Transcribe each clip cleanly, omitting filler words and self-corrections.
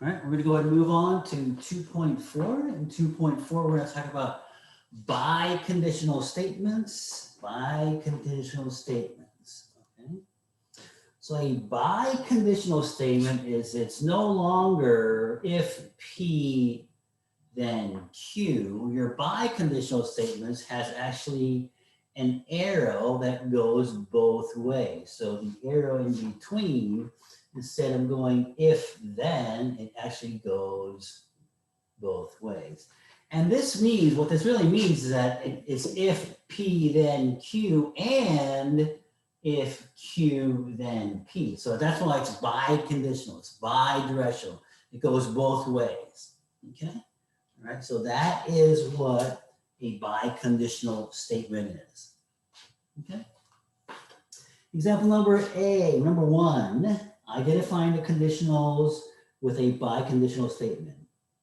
All right, we're going to go ahead and move on to 2.4. In 2.4, we're going to talk about biconditional statements. Biconditional statements. Okay. So a biconditional statement is it's no longer if P then Q. Your biconditional statements has actually an arrow that goes both ways. So the arrow in between, instead of going if then, it actually goes both ways. And this means, what this really means is that it's if P then Q and if Q then P. So that's why it's biconditional, it's bidirectional. It goes both ways, okay? All right, so that is what a biconditional statement is, okay? Example number number 1, identifying the conditionals with a biconditional statement.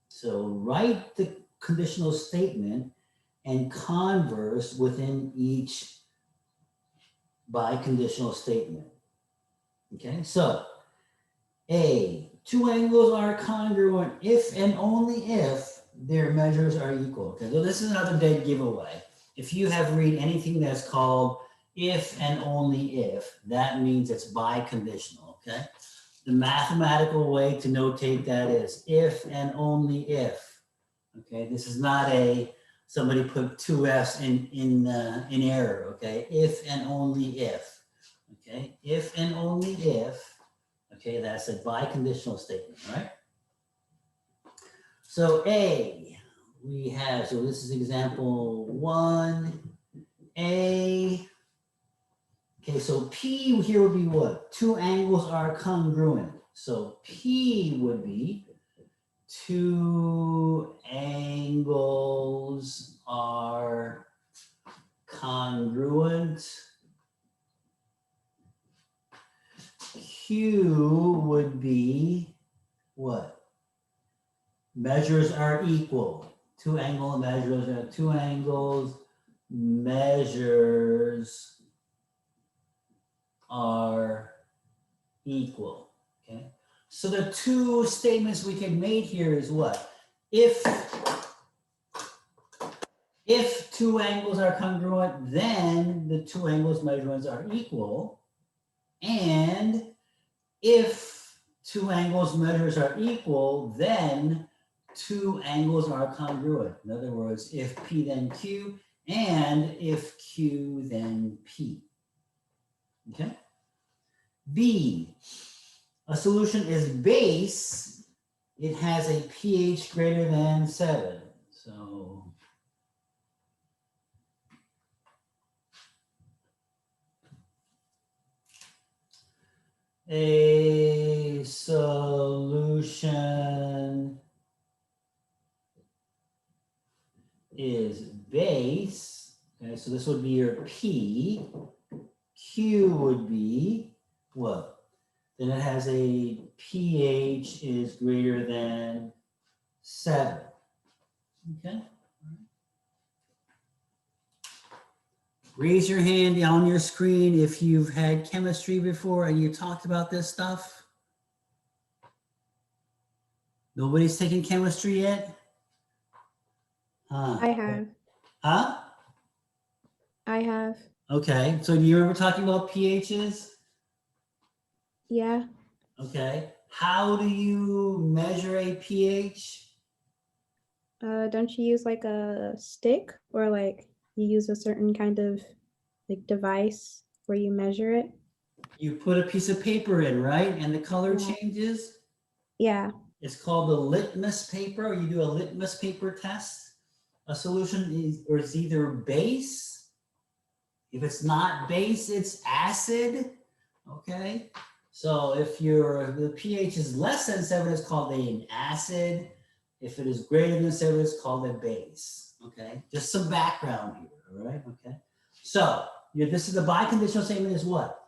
So write the conditional statement and converse within each biconditional statement. Okay, so A, two angles are congruent if and only if their measures are equal. Okay, so this is another dead giveaway. If you have read anything that's called if and only if, that means it's biconditional, okay? The mathematical way to notate that is if and only if. Okay, this is not a somebody put 2 F's in error. Okay, if and only if. Okay, if and only if. Okay, that's a biconditional statement, right? So A, we have, so this is example 1. A. Okay, so P here would be what? Two angles are congruent. So P would be two angles are congruent. Q would be what? Measures are equal. Two angles measures are equal, okay? So the two statements we can make here is what? If two angles are congruent, then the two angles measurements are equal. And if two angles measures are equal, then two angles are congruent. In other words, if P then Q, and if Q then P. Okay? B, a solution is base, it has a pH greater than 7. So a solution is base, okay, so this would be your P. Q would be what? Then it has a pH is greater than 7. Okay. Raise your hand on your screen if you've had chemistry before and you talked about this stuff. Nobody's taken chemistry yet? I have. Huh? I have. Okay, so do you remember talking about pHs? Yeah. Okay, how do you measure a pH? Don't you use like a stick or like you use a certain kind of like device where you measure it? You put a piece of paper in, right? And the color changes? Yeah. It's called the litmus paper. You do a litmus paper test. A solution is either base. If it's not base, it's acid. Okay. So if the pH is less than 7, it's called an acid. If it is greater than 7, it's called a base. Okay. Just some background here. All right. Okay. So this is the biconditional statement is what?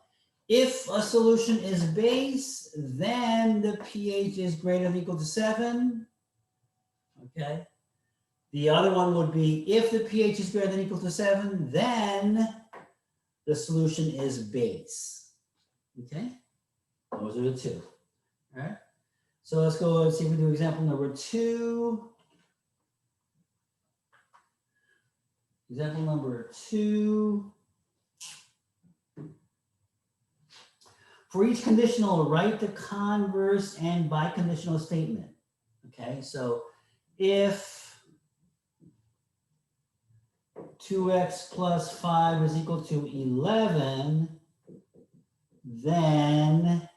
If a solution is base, then the pH is greater than or equal to 7. Okay. The other one would be if the pH is greater than or equal to 7, then the solution is base. Okay. Those are the two. All right. So let's go and see if we do example number 2. Example number 2. For each conditional, write the converse and biconditional statement. Okay, so if 2x plus 5 is equal to 11, then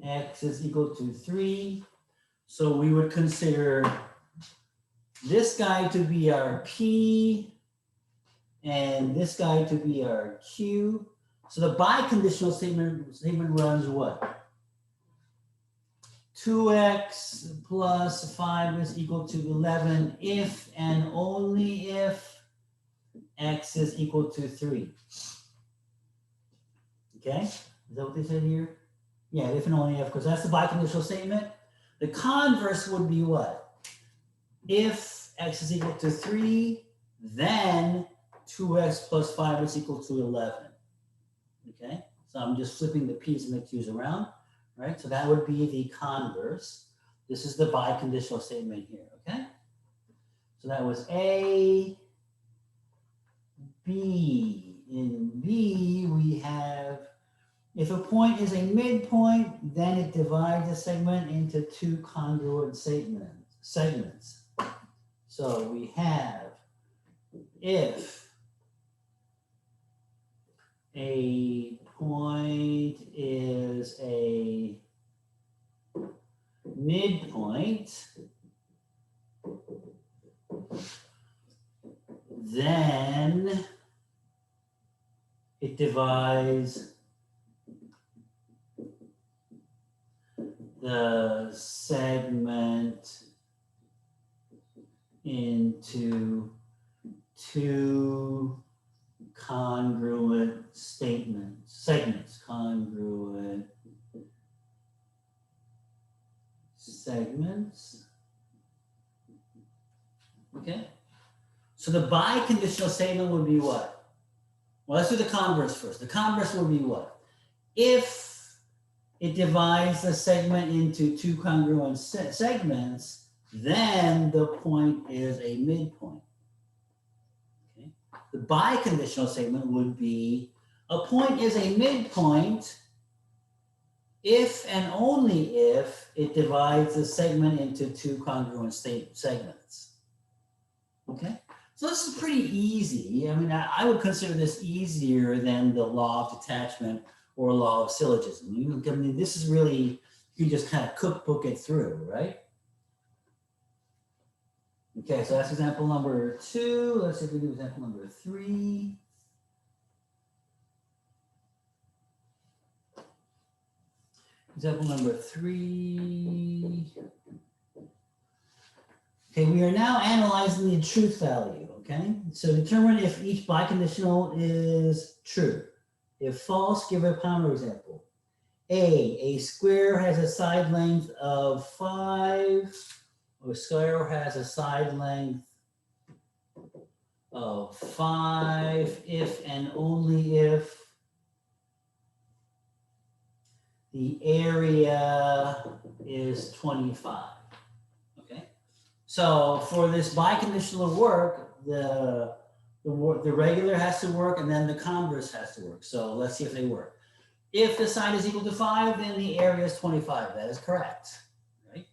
x is equal to 3. So we would consider this guy to be our P and this guy to be our Q. So the biconditional statement runs what? 2x plus 5 is equal to 11 if and only if x is equal to 3. Okay, is that what they said here? Yeah, if and only if, because that's the biconditional statement. The converse would be what? If x is equal to 3, then 2x plus 5 is equal to 11. Okay, so I'm just flipping the p's and the q's around, right? So that would be the converse. This is the biconditional statement here, okay? So that was A, B. In B, we have, if a point is a midpoint, then it divides a segment into 2 congruent segments. So we have, if a point is a midpoint, then it divides the segment into 2 congruent segments, congruent segments. Okay. So the biconditional statement would be what? Well, let's do the converse first. The converse would be what? If it divides the segment into 2 congruent segments, then the point is a midpoint. Okay. The biconditional statement would be a point is a midpoint if and only if it divides the segment into 2 congruent segments. Okay, so this is pretty easy. I mean, I would consider this easier than the law of detachment or law of syllogism. I mean, this is really, you just kind of cookbook it through, right? Okay, so that's example number 2. Let's see if we do example number 3. Example number 3. Okay, we are now analyzing the truth value, okay? So determine if each biconditional is true. If false, give a counterexample. A square has a side length of 5, or a square has a side length of 5 if and only if the area is 25. Okay, so for this biconditional to work, the regular has to work and then the converse has to work. So let's see if they work. If the side is equal to 5, then the area is 25. That is correct, right?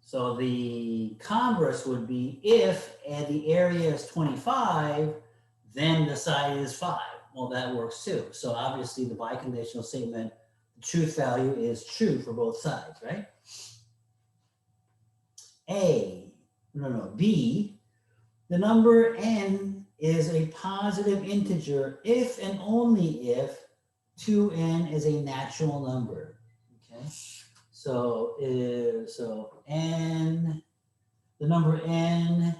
So the converse would be if the area is 25, then the side is 5. Well, that works too. So obviously the biconditional statement, the truth value is true for both sides, right? B, the number n is a positive integer if and only if 2n is a natural number. Okay, so n, the number n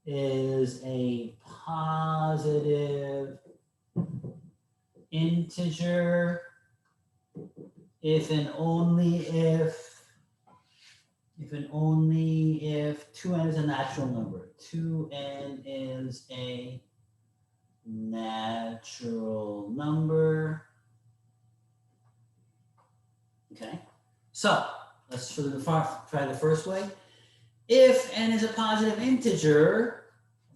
is a positive integer if and only if 2n is a natural number. 2n is a natural number. Okay. So let's try the first way. If n is a positive integer,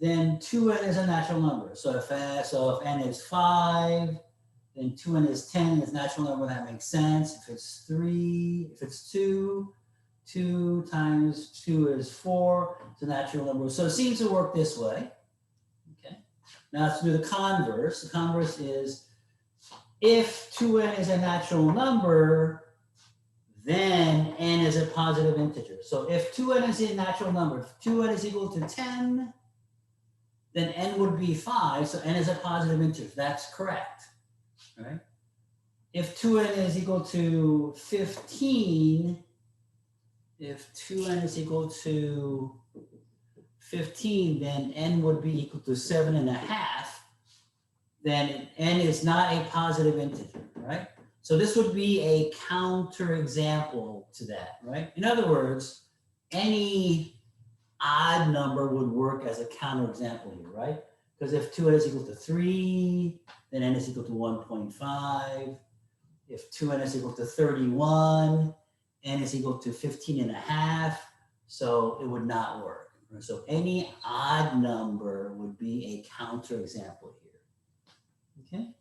then 2n is a natural number. So if n is 5, then 2n is 10 is a natural number. That makes sense. If it's 3, if it's 2, 2 times 2 is 4. It's a natural number. So it seems to work this way. Okay. Now let's do the converse. The converse is if 2n is a natural number, then n is a positive integer. So if 2n is a natural number, if 2n is equal to 10, then n would be 5, so n is a positive integer. That's correct, right? If 2n is equal to 15, if 2n is equal to 15, then n would be equal to 7.5. Then n is not a positive integer, right? So this would be a counterexample to that, right? In other words, any odd number would work as a counterexample here, right? Because if 2n is equal to 3, then n is equal to 1.5. If 2n is equal to 31, n is equal to 15.5. So it would not work. So any odd number would be a counterexample here. Okay.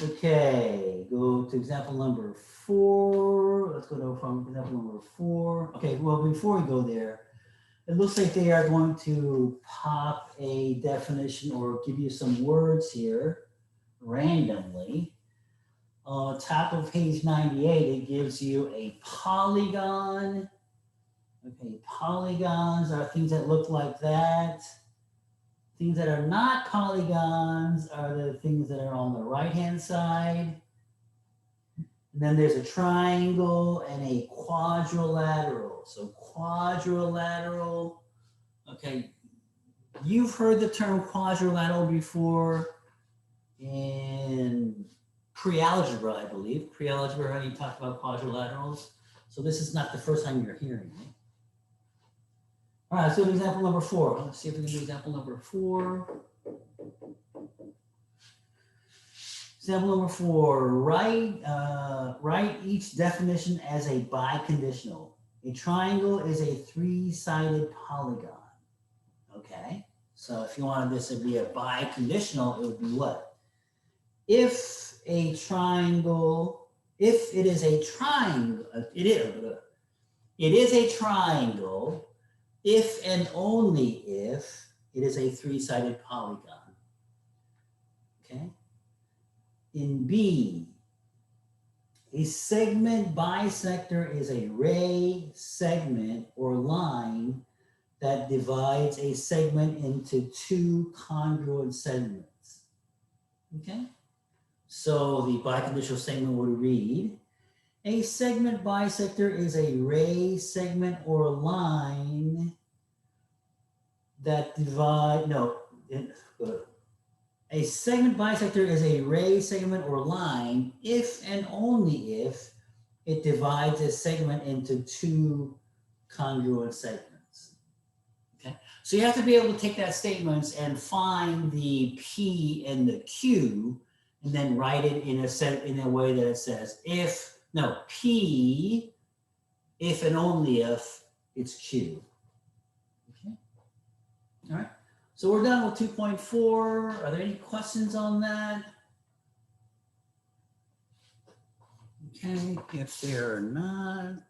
Okay, go to example number 4. Let's go to from example number 4. Okay, well, before we go there, it looks like they are going to pop a definition or give you some words here randomly. Top of page 98, it gives you a polygon. Okay, polygons are things that look like that. Things that are not polygons are the things that are on the right-hand side. And then there's a triangle and a quadrilateral. So quadrilateral, okay, you've heard the term quadrilateral before in pre-algebra, I believe. Pre-algebra, you talked about quadrilaterals. So this is not the first time you're hearing it. All right, let's go to example number 4. Let's see if we can do example number 4. Example number 4, write each definition as a biconditional. A triangle is a 3-sided polygon. Okay, so if you wanted this to be a biconditional, it would be what? If it is a triangle, it is a triangle if and only if it is a 3-sided polygon. Okay. In B, a segment bisector is a ray segment or line that divides a segment into 2 congruent segments. Okay? So the biconditional statement would read, a segment bisector is a ray segment or line that a segment bisector is a ray segment or line if and only if it divides a segment into 2 congruent segments. Okay, so you have to be able to take that statement and find the P and the Q, and then write it in a way that it says P, if and only if it's Q. Okay, all right. So we're done with 2.4. Are there any questions on that? Okay, if there are not,